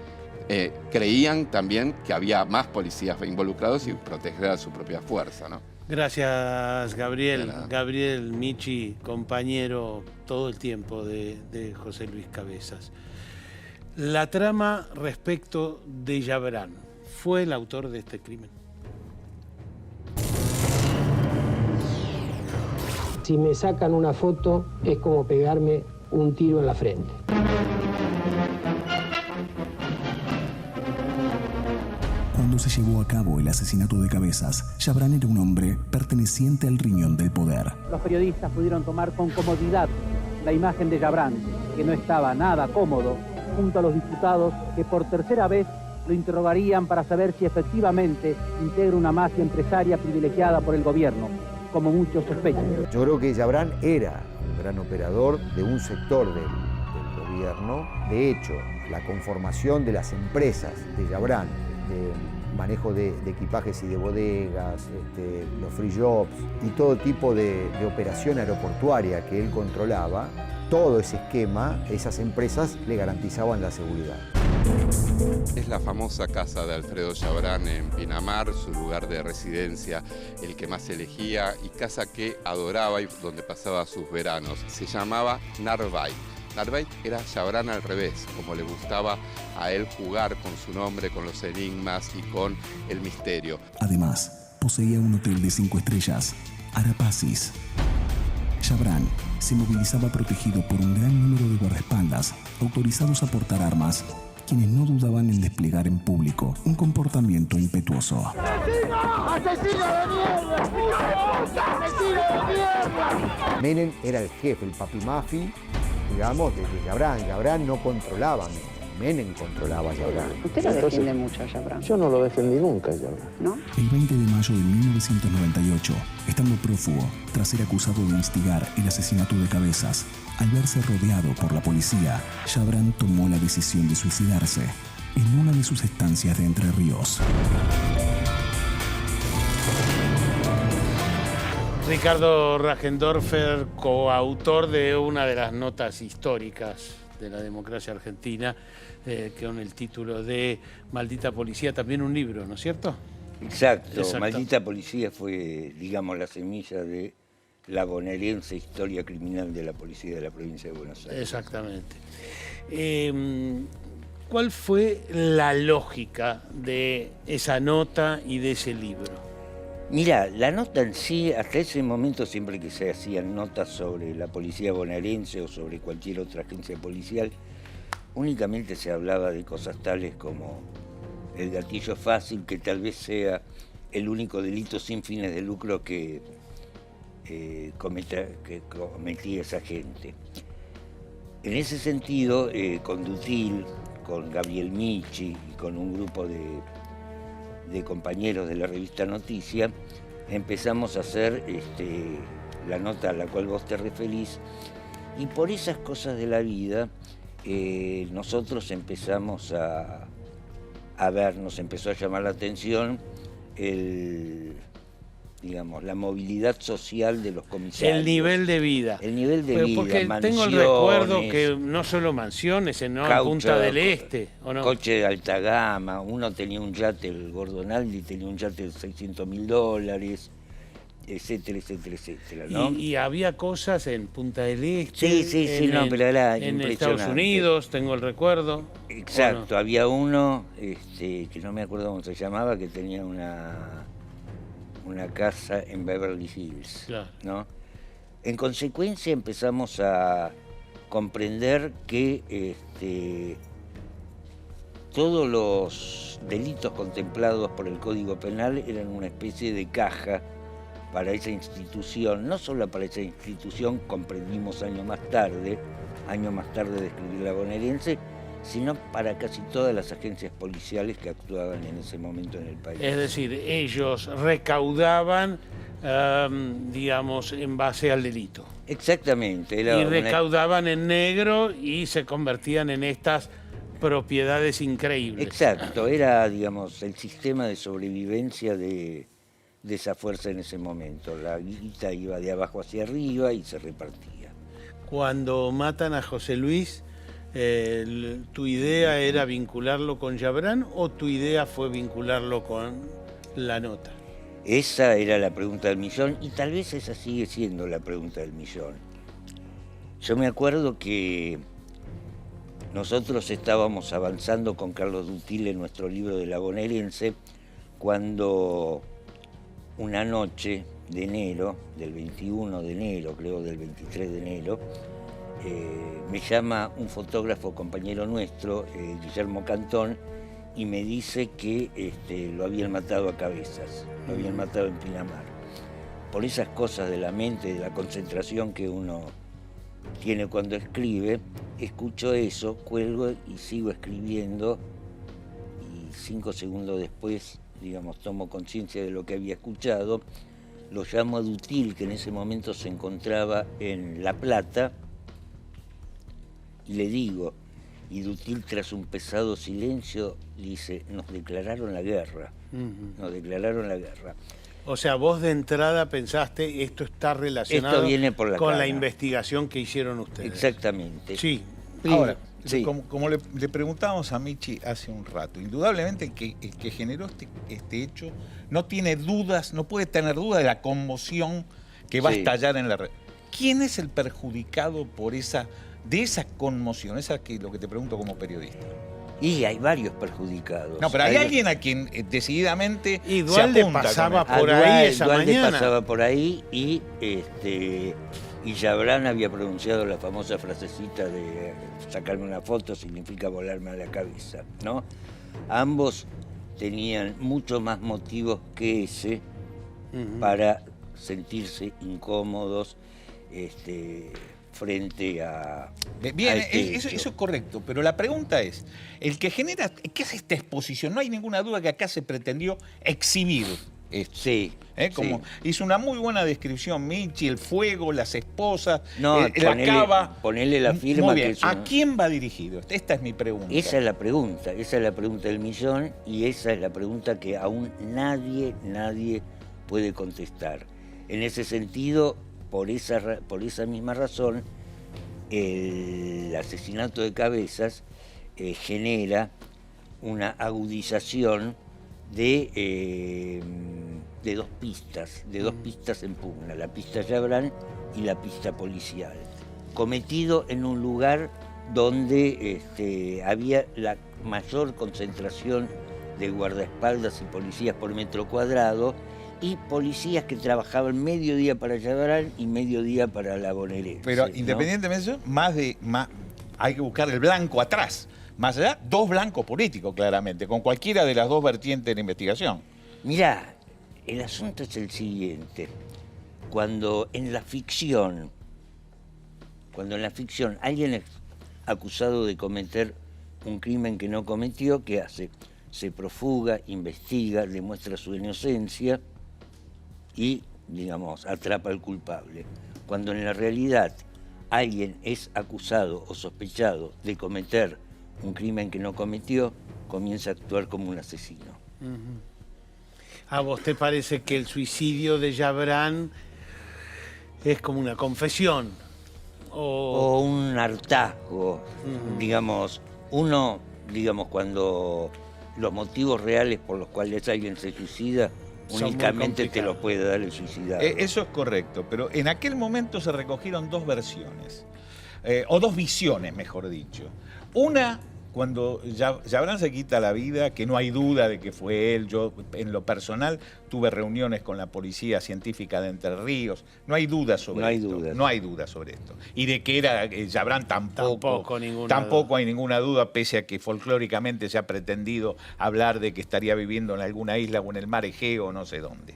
creían también que había más policías involucrados y proteger a su propia fuerza, ¿no? Gracias, Gabriel. Gabriel Michi, compañero todo el tiempo de José Luis Cabezas. La trama respecto de Yabrán, ¿fue el autor de este crimen? Si me sacan una foto es como pegarme un tiro en la frente. Cuando se llevó a cabo el asesinato de Cabezas, Yabrán era un hombre perteneciente al riñón del poder. Los periodistas pudieron tomar con comodidad la imagen de Yabrán, que no estaba nada cómodo, junto a los diputados que por tercera vez lo interrogarían para saber si efectivamente integra una mafia empresaria privilegiada por el gobierno, como muchos sospechan. Yo creo que Yabrán era un gran operador de un sector del gobierno. De hecho, la conformación de las empresas de Yabrán, de manejo de equipajes y de bodegas, los free jobs y todo tipo de operación aeroportuaria que él controlaba, todo ese esquema, esas empresas le garantizaban la seguridad. Es la famosa casa de Alfredo Yabrán en Pinamar, su lugar de residencia, el que más elegía y casa que adoraba y donde pasaba sus veranos. Se llamaba Narváez. Narváez era Yabrán al revés, como le gustaba a él jugar con su nombre, con los enigmas y con el misterio. Además, poseía un hotel de 5 estrellas, Arapacis. Yabrán se movilizaba protegido por un gran número de guardaespaldas autorizados a portar armas, quienes no dudaban en desplegar en público un comportamiento impetuoso. ¡Asesino! ¡Asesino de mierda! ¡Asesino de mierda! Menem era el jefe, el papimafi, digamos, de Yabrán. Yabrán no controlaba a Menem controlaba a Yabrán. Usted lo defiende mucho a Yabrán. Yo no lo defendí nunca, Yabrán. ¿No? El 20 de mayo de 1998, estando prófugo tras ser acusado de instigar el asesinato de Cabezas, al verse rodeado por la policía, Yabrán tomó la decisión de suicidarse en una de sus estancias de Entre Ríos. Ricardo Rajendorfer, coautor de una de las notas históricas de la democracia argentina, con el título de Maldita Policía, también un libro, ¿no es cierto? Exacto. Maldita Policía fue, digamos, la semilla de la bonaerense historia criminal de la policía de la provincia de Buenos Aires. Exactamente. ¿Cuál fue la lógica de esa nota y de ese libro? Mira, la nota en sí, hasta ese momento, siempre que se hacían notas sobre la policía bonaerense o sobre cualquier otra agencia policial, únicamente se hablaba de cosas tales como el gatillo fácil, que tal vez sea el único delito sin fines de lucro que cometía esa gente. En ese sentido, con Dutil, con Gabriel Michi y con un grupo de compañeros de la revista Noticia, empezamos a hacer la nota a la cual vos te referís, y por esas cosas de la vida nosotros empezamos a ver, nos empezó a llamar la atención digamos, la movilidad social de los comisarios. El nivel de vida. El nivel de vida, porque tengo el recuerdo que no solo mansiones, sino en Punta del Este, ¿o no? Coche de alta gama, uno tenía un yate, el Gordonaldi tenía un yate de $600.000, etcétera, etcétera, etcétera, ¿no? Y había cosas en Punta del Este, pero era en impresionante. Estados Unidos, tengo el recuerdo. Exacto, había uno, que no me acuerdo cómo se llamaba, que tenía una casa en Beverly Hills, claro, ¿no? En consecuencia empezamos a comprender que todos los delitos contemplados por el Código Penal eran una especie de caja para esa institución, no solo para esa institución, comprendimos años más tarde de escribir La Bonaerense, sino para casi todas las agencias policiales que actuaban en ese momento en el país. Es decir, ellos recaudaban, digamos, en base al delito. Exactamente. Y recaudaban en negro y se convertían en estas propiedades increíbles. Exacto, era, digamos, el sistema de sobrevivencia de esa fuerza en ese momento. La guita iba de abajo hacia arriba y se repartía. Cuando matan a José Luis, ¿tu idea era vincularlo con Yabrán o tu idea fue vincularlo con la nota? Esa era la pregunta del millón y tal vez esa sigue siendo la pregunta del millón. Yo me acuerdo que nosotros estábamos avanzando con Carlos Dutil en nuestro libro de La Bonaerense cuando una noche de enero, del 21 de enero, creo del 23 de enero, me llama un fotógrafo compañero nuestro, Guillermo Cantón, y me dice que lo habían matado a cabezas, lo habían matado en Pinamar. Por esas cosas de la mente, de la concentración que uno tiene cuando escribe, escucho eso, cuelgo y sigo escribiendo, y 5 segundos después, digamos, tomo conciencia de lo que había escuchado, lo llamo a Dutil, que en ese momento se encontraba en La Plata, y le digo, y Dutil, tras un pesado silencio, dice, nos declararon la guerra, nos declararon la guerra. O sea, vos de entrada pensaste, esto está relacionado Esto viene por la con cara. La investigación que hicieron ustedes. Exactamente. Sí. Ahora, sí. como le preguntábamos a Michi hace un rato, indudablemente que el que generó este hecho no tiene dudas, no puede tener duda de la conmoción que va a estallar en la red. ¿Quién es el perjudicado por esa conmoción? Esa que lo que te pregunto como periodista. Y hay varios perjudicados. No, pero hay alguien a quien decididamente y se Dualde apunta pasaba con por ahí esa Dualde mañana. pasaba por ahí y Yabrán había pronunciado la famosa frasecita de sacarme una foto significa volarme a la cabeza, ¿no? Ambos tenían mucho más motivos que ese para sentirse incómodos frente a... Bien, eso es correcto, pero la pregunta es, el que genera, ¿qué es esta exposición? No hay ninguna duda que acá se pretendió exhibir esto. Sí. Como hizo una muy buena descripción Michi, el fuego, las esposas, la cava. Ponele la firma. Muy bien. Que es ¿A quién va dirigido? Esta es mi pregunta. Esa es la pregunta del millón y esa es la pregunta que aún nadie puede contestar. En ese sentido, por esa misma razón, el asesinato de Cabezas genera una agudización de dos pistas en pugna, la pista Chabrán y la pista policial, cometido en un lugar donde había la mayor concentración de guardaespaldas y policías por metro cuadrado, y policías que trabajaban medio día para Chabrán y medio día para la bonaerense. Pero ¿no? independientemente de eso, hay que buscar el blanco atrás. Más allá, dos blancos políticos, claramente, con cualquiera de las dos vertientes de la investigación. Mirá, el asunto es el siguiente. Cuando en la ficción alguien es acusado de cometer un crimen que no cometió, ¿qué hace? Se profuga, investiga, demuestra su inocencia y, digamos, atrapa al culpable. Cuando en la realidad alguien es acusado o sospechado de cometer un crimen que no cometió, comienza a actuar como un asesino. ¿A vos te parece que el suicidio de Chabrán es como una confesión? O un hartazgo, digamos, cuando los motivos reales por los cuales alguien se suicida, únicamente te lo puede dar el suicidado. Eso es correcto, pero en aquel momento se recogieron dos versiones, o dos visiones, mejor dicho. Una, cuando Chabrán se quita la vida, que no hay duda de que fue él. Yo, en lo personal, tuve reuniones con la policía científica de Entre Ríos. No hay duda sobre esto. No hay duda sobre esto. Y de que era Chabrán tampoco hay ninguna duda, pese a que folclóricamente se ha pretendido hablar de que estaría viviendo en alguna isla o en el mar Egeo o no sé dónde.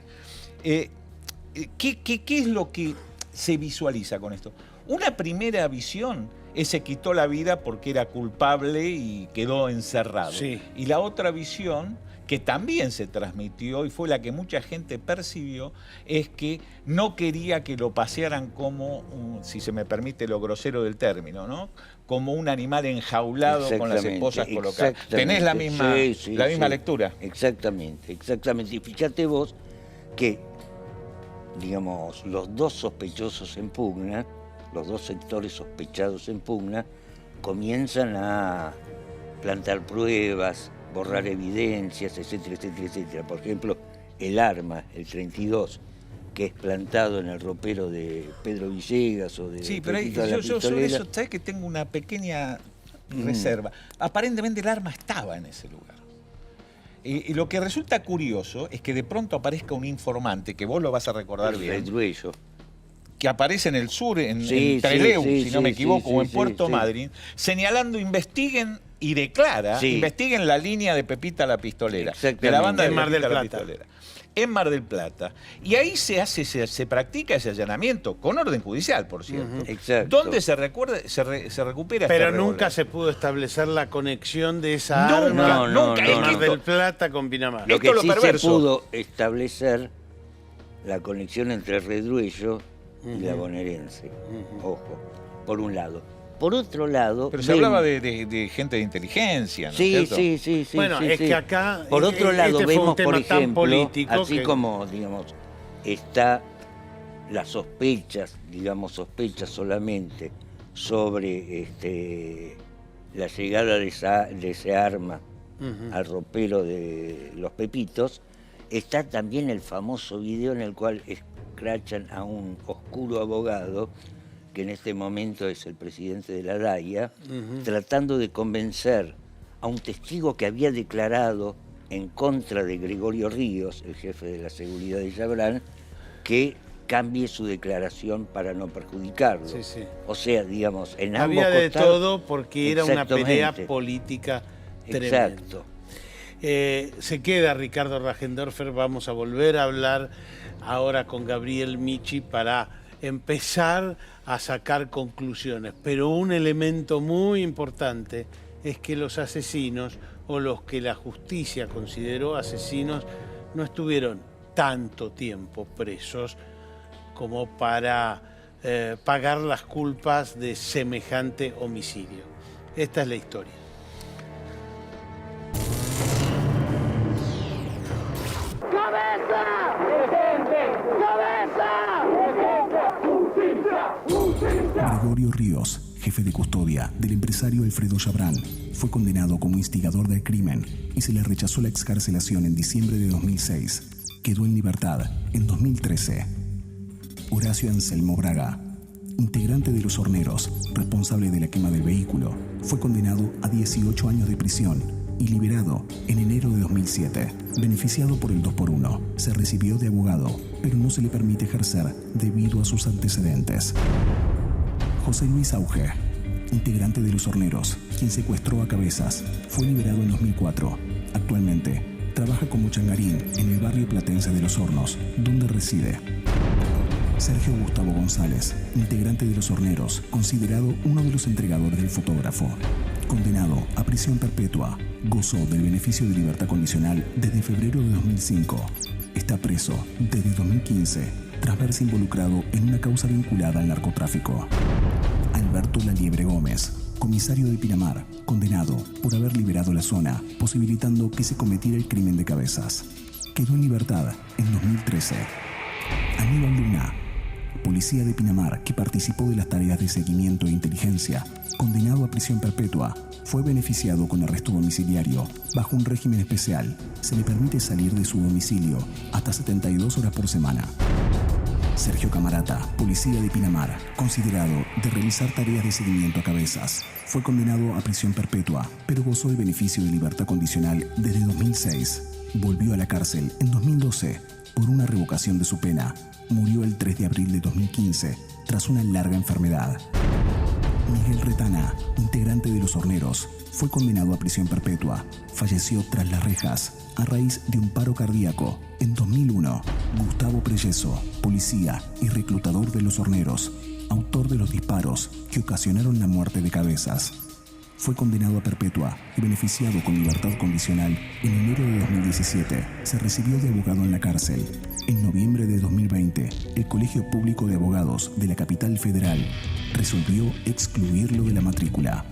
¿Qué es lo que se visualiza con esto? Una primera visión se quitó la vida porque era culpable y quedó encerrado. Sí. Y la otra visión, que también se transmitió y fue la que mucha gente percibió, es que no quería que lo pasearan como, si se me permite lo grosero del término, ¿no? Como un animal enjaulado con las esposas colocadas. ¿Tenés la misma, misma lectura? Exactamente. Y fíjate vos que, digamos, los dos sospechosos en pugna, los dos sectores sospechados en pugna, comienzan a plantar pruebas, borrar evidencias, etcétera, etcétera, etcétera. Por ejemplo, el arma, el 32, que es plantado en el ropero de Pedro Villegas o de... Sí, pero yo sobre eso, ¿sabes que tengo una pequeña reserva? Aparentemente el arma estaba en ese lugar. Y lo que resulta curioso es que de pronto aparezca un informante, que vos lo vas a recordar bien. Redruello. Que aparece en el sur, en Trelew, si no me equivoco, o en Puerto Madryn, señalando, investiguen y declara, investiguen la línea de Pepita la Pistolera, de la banda de Mar del Plata. En Mar del Plata. Y ahí se practica ese allanamiento, con orden judicial, por cierto. Exacto. Donde se recupera Pero este nunca se pudo establecer la conexión de esa arma de Mar del Plata con Pinamar. Lo que sí se pudo establecer la conexión entre Redruello y la bonaerense. Ojo, por un lado. Por otro lado... Pero se hablaba de gente de inteligencia, ¿no? Sí. Bueno, es que acá... Por otro lado, vemos, por ejemplo, así como, digamos, está las sospechas solamente sobre la llegada de ese arma al ropero de los Pepitos, está también el famoso video en el cual escrachan a un oscuro abogado, que en este momento es el presidente de la DAIA, tratando de convencer a un testigo que había declarado en contra de Gregorio Ríos, el jefe de la seguridad de Chabrán, que cambie su declaración para no perjudicarlo. O sea, digamos, en ambos había de costados, todo porque era una pelea política tremenda. Exacto. Se queda Ricardo Rajendorfer, vamos a volver a hablar ahora con Gabriel Michi para empezar a sacar conclusiones, pero un elemento muy importante es que los asesinos, o los que la justicia consideró asesinos, no estuvieron tanto tiempo presos como para pagar las culpas de semejante homicidio. Esta es la historia. ¡Cabeza! ¡Detente! ¡Cabeza! Octavio Ríos, jefe de custodia del empresario Alfredo Chabrán, fue condenado como instigador del crimen y se le rechazó la excarcelación en diciembre de 2006. Quedó en libertad en 2013. Horacio Anselmo Braga, integrante de Los Horneros, responsable de la quema del vehículo, fue condenado a 18 años de prisión y liberado en enero de 2007. Beneficiado por el 2x1, se recibió de abogado, pero no se le permite ejercer debido a sus antecedentes. José Luis Auge, integrante de Los Horneros, quien secuestró a Cabezas, fue liberado en 2004. Actualmente, trabaja como changarín en el barrio platense de Los Hornos, donde reside. Sergio Gustavo González, integrante de Los Horneros, considerado uno de los entregadores del fotógrafo. Condenado a prisión perpetua, gozó del beneficio de libertad condicional desde febrero de 2005. Está preso desde 2015, tras verse involucrado en una causa vinculada al narcotráfico. Alberto Laliebre Gómez, comisario de Pinamar, condenado por haber liberado la zona, posibilitando que se cometiera el crimen de Cabezas. Quedó en libertad en 2013. Aníbal Luna, policía de Pinamar que participó de las tareas de seguimiento e inteligencia, condenado a prisión perpetua, fue beneficiado con arresto domiciliario bajo un régimen especial. Se le permite salir de su domicilio hasta 72 horas por semana. Sergio Camarata, policía de Pinamar, considerado de realizar tareas de seguimiento a Cabezas, fue condenado a prisión perpetua, pero gozó el beneficio de libertad condicional desde 2006. Volvió a la cárcel en 2012 por una revocación de su pena. Murió el 3 de abril de 2015 tras una larga enfermedad. Miguel Retana, integrante de Los Horneros, fue condenado a prisión perpetua. Falleció tras las rejas a raíz de un paro cardíaco en 2001. Gustavo Preyeso, policía y reclutador de Los Horneros, autor de los disparos que ocasionaron la muerte de Cabezas, fue condenado a perpetua y beneficiado con libertad condicional en enero de 2017. Se recibió de abogado en la cárcel. En noviembre de 2020, el Colegio Público de Abogados de la Capital Federal resolvió excluirlo de la matrícula.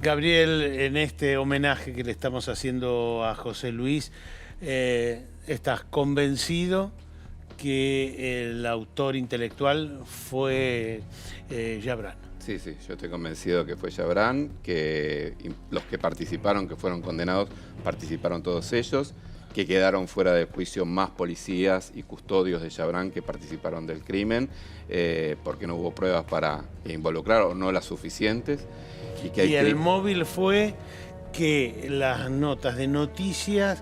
Gabriel, en este homenaje que le estamos haciendo a José Luis, ¿estás convencido que el autor intelectual fue Chabrán? Sí, yo estoy convencido que fue Chabrán, que los que participaron, que fueron condenados, participaron todos ellos, que quedaron fuera de juicio más policías y custodios de Chabrán que participaron del crimen, porque no hubo pruebas para involucrar o no las suficientes. Y el móvil fue que las notas de noticias,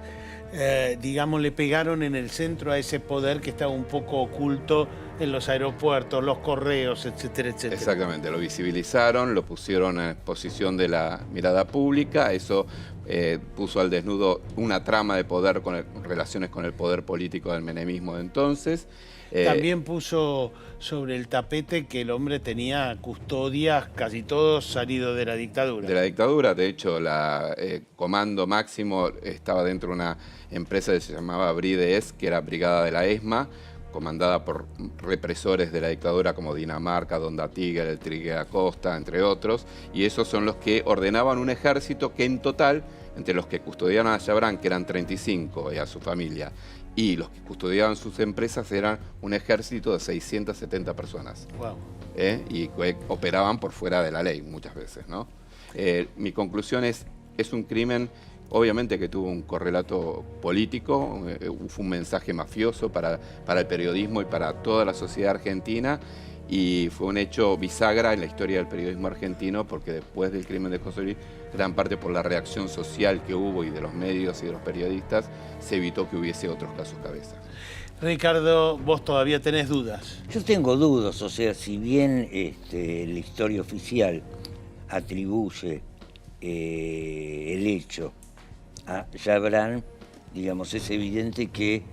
digamos, le pegaron en el centro a ese poder que estaba un poco oculto en los aeropuertos, los correos, etcétera, etcétera. Exactamente, lo visibilizaron, lo pusieron en exposición de la mirada pública, eso puso al desnudo una trama de poder con relaciones con el poder político del menemismo de entonces. También puso sobre el tapete que el hombre tenía custodias, casi todos salidos de la dictadura. De la dictadura, de hecho, Comando Máximo estaba dentro de una empresa que se llamaba BRIDES, que era Brigada de la ESMA, comandada por represores de la dictadura como Dinamarca, Donda Tigre, el Trigue Acosta, entre otros, y esos son los que ordenaban un ejército que en total, entre los que custodiaban a Chabrán, que eran 35, y a su familia, y los que custodiaban sus empresas eran un ejército de 670 personas. Wow. Y operaban por fuera de la ley muchas veces, ¿no? Mi conclusión es un crimen, obviamente que tuvo un correlato político, fue un mensaje mafioso para el periodismo y para toda la sociedad argentina, y fue un hecho bisagra en la historia del periodismo argentino, porque después del crimen de José Luis, gran parte por la reacción social que hubo y de los medios y de los periodistas, se evitó que hubiese otros casos Cabezas. Ricardo, vos todavía tenés dudas. Yo tengo dudas, o sea, si bien la historia oficial atribuye el hecho a Chabrán, digamos, es evidente que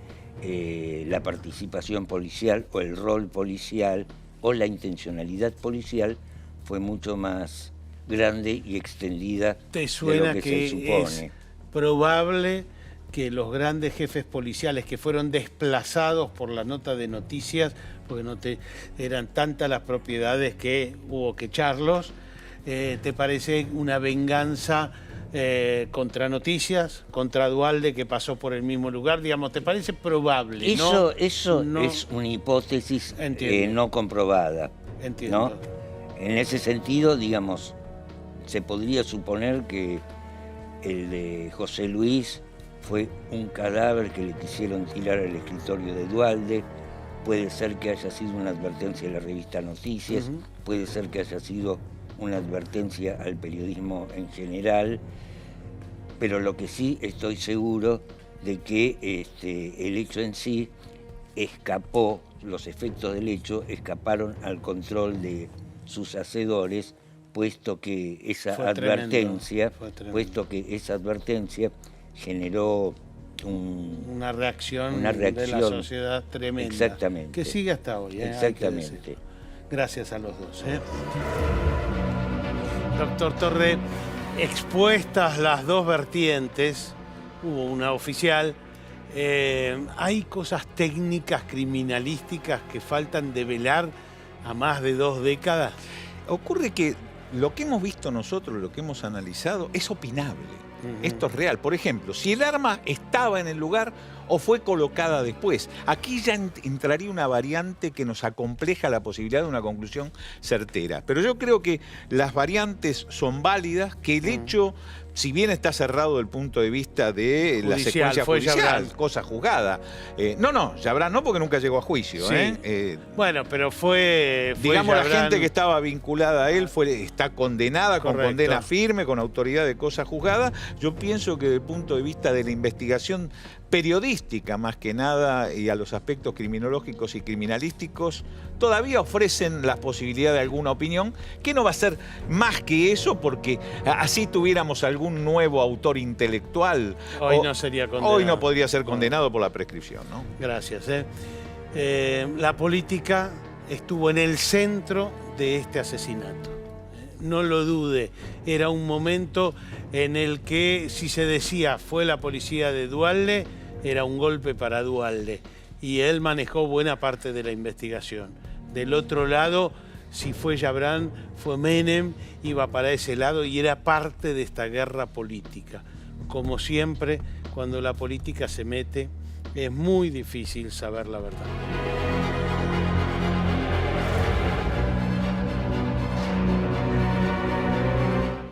la participación policial o el rol policial o la intencionalidad policial fue mucho más grande y extendida ¿Te suena de lo que se supone? Es probable que los grandes jefes policiales que fueron desplazados por la nota de noticias, porque eran tantas las propiedades que hubo que echarlos, ¿te parece una venganza contra Noticias, contra Duhalde, que pasó por el mismo lugar, digamos, ¿te parece probable? Eso no, es una hipótesis entiendo. no comprobada. Entiendo. ¿No? En ese sentido, digamos, se podría suponer que el de José Luis fue un cadáver que le quisieron tirar al escritorio de Duhalde. Puede ser que haya sido una advertencia de la revista Noticias, puede ser que haya sido una advertencia al periodismo en general, pero lo que sí estoy seguro de que el hecho en sí escapó, los efectos del hecho escaparon al control de sus hacedores, puesto que esa advertencia generó una reacción de la sociedad tremenda. Exactamente. Que sigue hasta hoy. Exactamente. Gracias a los dos. Doctor Torre, expuestas las dos vertientes, hubo una oficial, ¿hay cosas técnicas criminalísticas que faltan develar a más de 2 décadas? Ocurre que lo que hemos visto nosotros, lo que hemos analizado, es opinable. Esto es real. Por ejemplo, si el arma estaba en el lugar o fue colocada después. Aquí ya entraría una variante que nos acompleja la posibilidad de una conclusión certera. Pero yo creo que las variantes son válidas, que el hecho, si bien está cerrado desde el punto de vista de la secuencia judicial, cosa juzgada. No, Yabrán no, porque nunca llegó a juicio. Sí. Bueno, pero fue digamos, Yabrán... la gente que estaba vinculada a él está condenada. Correcto. Con condena firme, con autoridad de cosa juzgada. Yo pienso que desde el punto de vista de la investigación periodística, más que nada, y a los aspectos criminológicos y criminalísticos, todavía ofrecen la posibilidad de alguna opinión, que no va a ser más que eso, porque así tuviéramos algún nuevo autor intelectual. Hoy no sería condenado. Hoy no podría ser condenado por la prescripción, ¿no? Gracias. La política estuvo en el centro de este asesinato. No lo dude, era un momento en el que, si se decía fue la policía de Duhalde, era un golpe para Duhalde. Y él manejó buena parte de la investigación. Del otro lado, si fue Yabrán, fue Menem, iba para ese lado y era parte de esta guerra política. Como siempre, cuando la política se mete, es muy difícil saber la verdad.